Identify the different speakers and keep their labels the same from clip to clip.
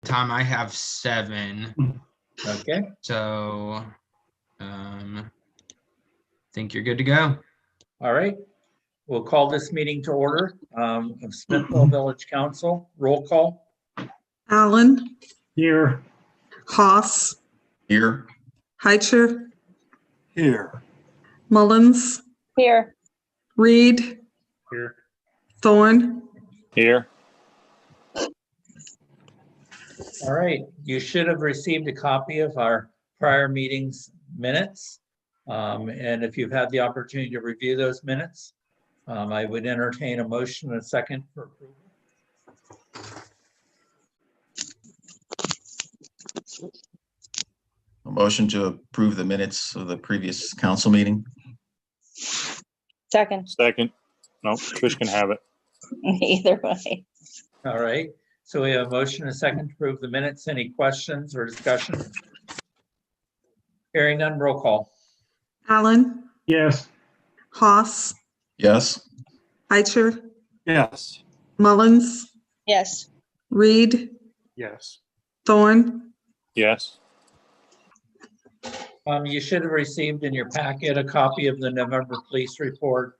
Speaker 1: Tom, I have 7.
Speaker 2: Okay,
Speaker 1: So think you're good to go.
Speaker 2: all right. We'll call this meeting to order of Smithville Village Council. Roll call.
Speaker 3: Allen,
Speaker 4: Here.
Speaker 3: Haas,
Speaker 5: Here.
Speaker 3: Heicher,
Speaker 4: Here.
Speaker 3: Mullins,
Speaker 6: Here.
Speaker 3: Reed,
Speaker 4: Here.
Speaker 3: Thorne,
Speaker 4: Here.
Speaker 2: All right, you should have received a copy of our prior meetings minutes. And if you've had the opportunity to review those minutes, I would entertain a motion and a second for approval.
Speaker 5: A motion to approve the minutes of the previous council meeting.
Speaker 6: Second.
Speaker 4: Second. No, Trish can have it.
Speaker 6: Either way.
Speaker 2: All right, so we have a motion and a second to approve the minutes. Any questions or discussion? Hearing none, roll call.
Speaker 3: Allen,
Speaker 4: Yes.
Speaker 3: Haas,
Speaker 5: Yes.
Speaker 3: Heicher,
Speaker 4: Yes.
Speaker 3: Mullins,
Speaker 6: Yes.
Speaker 3: Reed,
Speaker 4: Yes.
Speaker 3: Thorne,
Speaker 4: Yes.
Speaker 2: You should have received in your packet a copy of the November police report,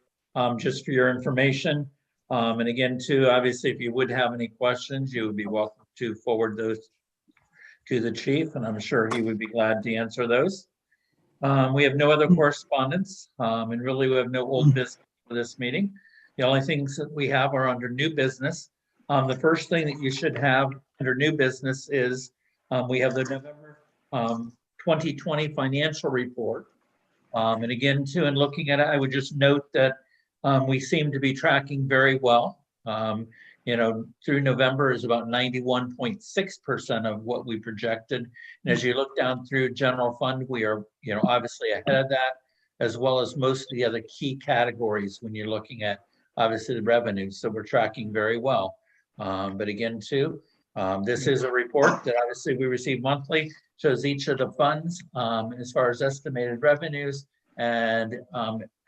Speaker 2: just for your information. And again, too, obviously, if you would have any questions, you would be welcome to forward those to the chief, and I'm sure he would be glad to answer those. We have no other correspondence, and really we have no old business for this meeting. The only things that we have are under new business. The first thing that you should have under new business is we have the November 2020 financial report. And again, too, in looking at it, I would just note that we seem to be tracking very well. Through November is about 91.6% of what we projected. And as you look down through general fund, we are, obviously ahead of that, as well as most of the other key categories when you're looking at, obviously, the revenue. So we're tracking very well. But again, too, this is a report that obviously we receive monthly, shows each of the funds as far as estimated revenues and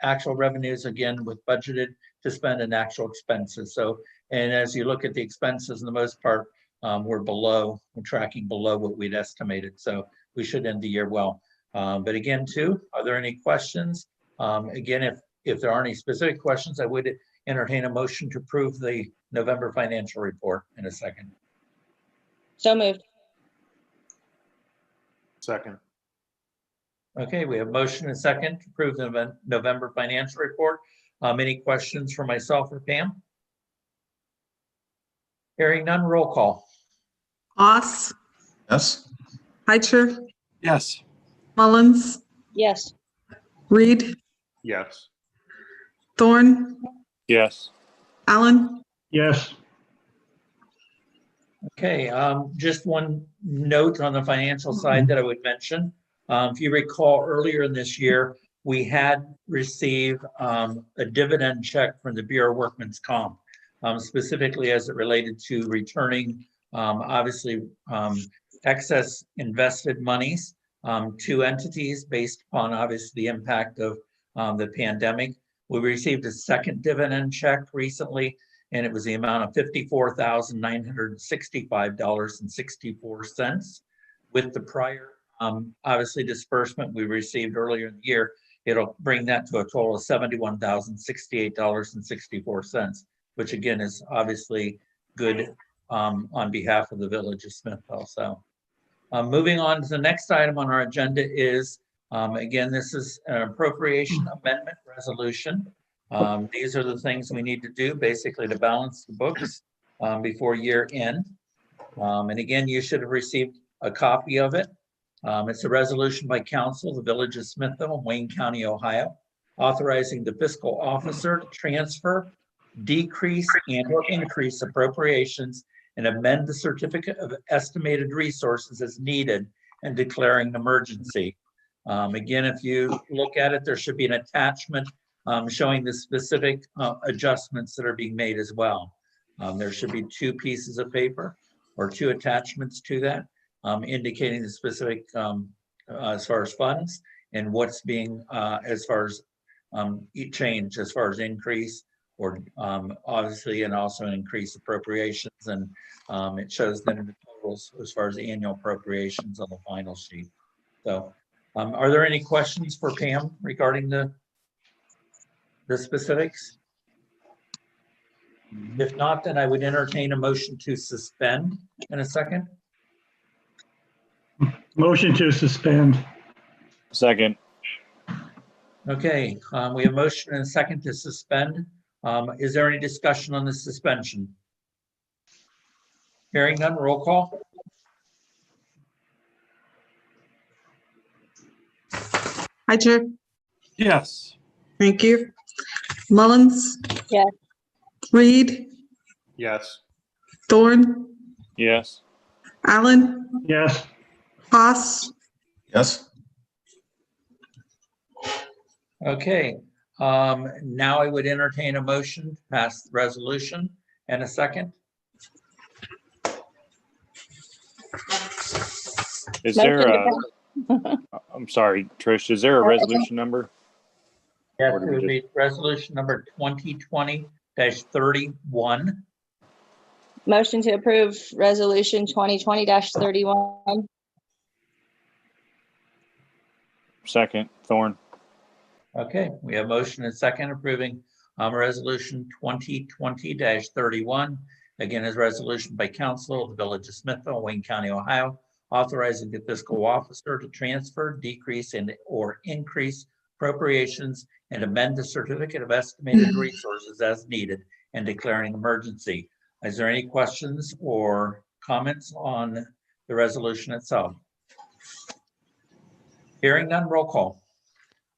Speaker 2: actual revenues, again, with budgeted to spend and actual expenses. So, and as you look at the expenses, in the most part, we're tracking below what we'd estimated. So we should end the year well. But again, too, are there any questions? Again, if there are any specific questions, I would entertain a motion to approve the November financial report in a second.
Speaker 6: So moved.
Speaker 4: Second.
Speaker 2: Okay, we have motion and second to approve the November financial report. Any questions for myself or Pam? Hearing none, roll call.
Speaker 3: Haas,
Speaker 5: Yes.
Speaker 3: Heicher,
Speaker 4: Yes.
Speaker 3: Mullins,
Speaker 6: Yes.
Speaker 3: Reed,
Speaker 4: Yes.
Speaker 3: Thorne,
Speaker 4: Yes.
Speaker 3: Allen,
Speaker 4: Yes.
Speaker 2: Okay, just one note on the financial side that I would mention. If you recall, earlier in this year, we had received a dividend check from the Bureau of Workmen's Comp, specifically as it related to returning, obviously, excess invested monies to entities based upon, obviously, the impact of the pandemic. We received a second dividend check recently, and it was the amount of $54,965.64. With the prior, obviously, disbursement we received earlier in the year, it'll bring that to a total of $71,068.64, which again is obviously good on behalf of the Village of Smithville. So moving on to the next item on our agenda is, again, this is an appropriation amendment resolution. These are the things we need to do basically to balance the books before year end. And again, you should have received a copy of it. It's a resolution by council, the Village of Smithville, Wayne County, Ohio, authorizing the fiscal officer to transfer, decrease, and or increase appropriations and amend the certificate of estimated resources as needed and declaring an emergency. Again, if you look at it, there should be an attachment showing the specific adjustments that are being made as well. There should be 2 pieces of paper or 2 attachments to that, indicating the specific as far as funds and what's being as far as change, as far as increase or obviously, and also an increased appropriations. And it shows then in the total totals as far as the annual appropriations on the final sheet. So, are there any questions for Pam regarding the specifics? If not, then I would entertain a motion to suspend in a second.
Speaker 7: Motion to suspend.
Speaker 4: Second.
Speaker 2: Okay, we have motion and a second to suspend. Is there any discussion on the suspension? Hearing none, roll call.
Speaker 3: Heicher,
Speaker 4: Yes.
Speaker 3: thank you. Mullins?
Speaker 6: Yes.
Speaker 3: Reed,
Speaker 4: Yes.
Speaker 3: Thorne,
Speaker 4: Yes.
Speaker 3: Allen,
Speaker 7: Yes.
Speaker 3: Haas,
Speaker 5: Yes.
Speaker 2: Okay, now I would entertain a motion to pass the resolution and a second.
Speaker 4: Is
Speaker 6: Motion
Speaker 4: there
Speaker 6: to
Speaker 4: a, I'm sorry, Trish, is there a resolution number?
Speaker 2: Yes,
Speaker 4: Or
Speaker 2: it
Speaker 4: do we
Speaker 2: would be resolution number 2020-31.
Speaker 6: Motion to approve resolution 2020-31.
Speaker 4: Second, Thorne.
Speaker 2: Okay, we have motion and second approving resolution 2020-31. Again, is resolution by council of the Village of Smithville, Wayne County, Ohio, authorizing the fiscal officer to transfer, decrease, and or increase appropriations and amend the certificate of estimated resources as needed and declaring emergency. Is there any questions or comments on the resolution itself? Hearing none, roll call.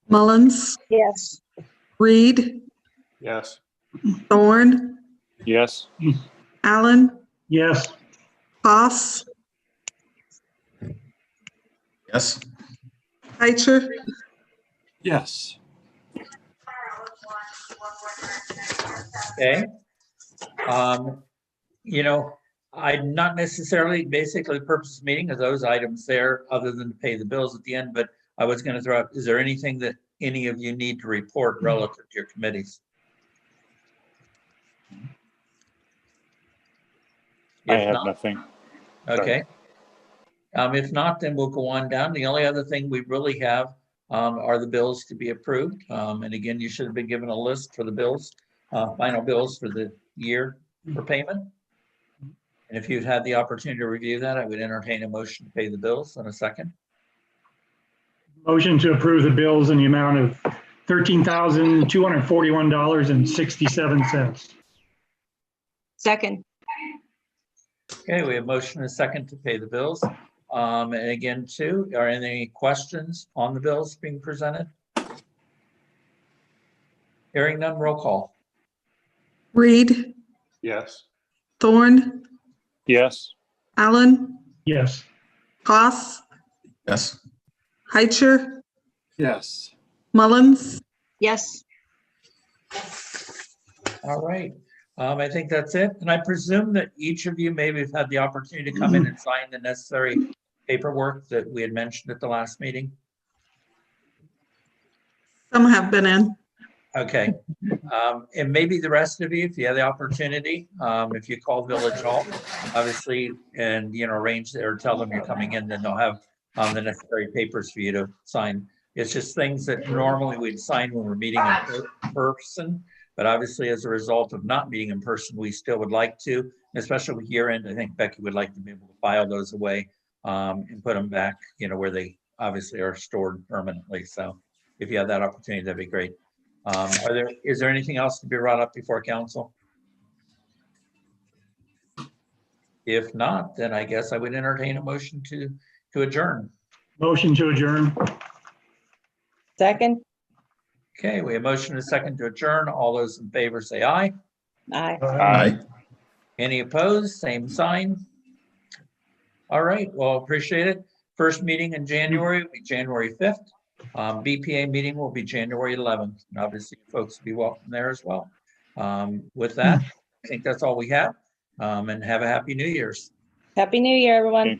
Speaker 3: Mullins,
Speaker 6: Yes.
Speaker 3: Reed,
Speaker 4: Yes.
Speaker 3: Thorne,
Speaker 4: Yes.
Speaker 3: Allen,
Speaker 7: Yes.
Speaker 3: Haas,
Speaker 5: Yes.
Speaker 3: Heicher,
Speaker 4: Yes.
Speaker 2: Okay. I'm not necessarily, basically the purpose of the meeting is those items there other than to pay the bills at the end, but I was going to throw out, is there anything that any of you need to report relative to your committees?
Speaker 4: I
Speaker 2: If
Speaker 4: have
Speaker 2: not,
Speaker 4: nothing.
Speaker 2: okay. If not, then we'll go on down. The only other thing we really have are the bills to be approved. And again, you should have been given a list for the bills, final bills for the year for payment. And if you'd had the opportunity to review that, I would entertain a motion to pay the bills in a second.
Speaker 7: Motion to approve the bills in the amount of $13,241.67.
Speaker 6: Second.
Speaker 2: Okay, we have motion and a second to pay the bills. And again, too, are there any questions on the bills being presented? Hearing none, roll call.
Speaker 3: Reed,
Speaker 4: Yes.
Speaker 3: Thorne,
Speaker 4: Yes.
Speaker 3: Allen,
Speaker 7: Yes.
Speaker 3: Haas,
Speaker 5: Yes.
Speaker 3: Heicher,
Speaker 4: Yes.
Speaker 3: Mullins,
Speaker 6: Yes.
Speaker 2: All right, I think that's it. And I presume that each of you maybe have had the opportunity to come in and sign the necessary paperwork that we had mentioned at the last meeting.
Speaker 3: some have been in.
Speaker 2: Okay, and maybe the rest of you, if you have the opportunity, if you call Village Hall, obviously, and, arrange or tell them you're coming in, then they'll have the necessary papers for you to sign. It's just things that normally we'd sign when we're meeting in person, but obviously as a result of not meeting in person, we still would like to, especially with year end, I think Becky would like to be able to file those away and put them back, where they obviously are stored permanently. So if you have that opportunity, that'd be great. Is there anything else to be brought up before council? If not, then I guess I would entertain a motion to adjourn.
Speaker 7: Motion to adjourn.
Speaker 6: Second.
Speaker 2: Okay, we have motion and a second to adjourn. All those in favor say aye.
Speaker 6: Aye.
Speaker 5: Aye.
Speaker 2: Any opposed? Same sign. All right, well, appreciate it. First meeting in January will be January 5th. BPA meeting will be January 11th. And obviously, folks will be welcome there as well. With that, I think that's all we have. And have a happy New Year's.
Speaker 6: Happy New Year, everyone.
Speaker 4: Okay.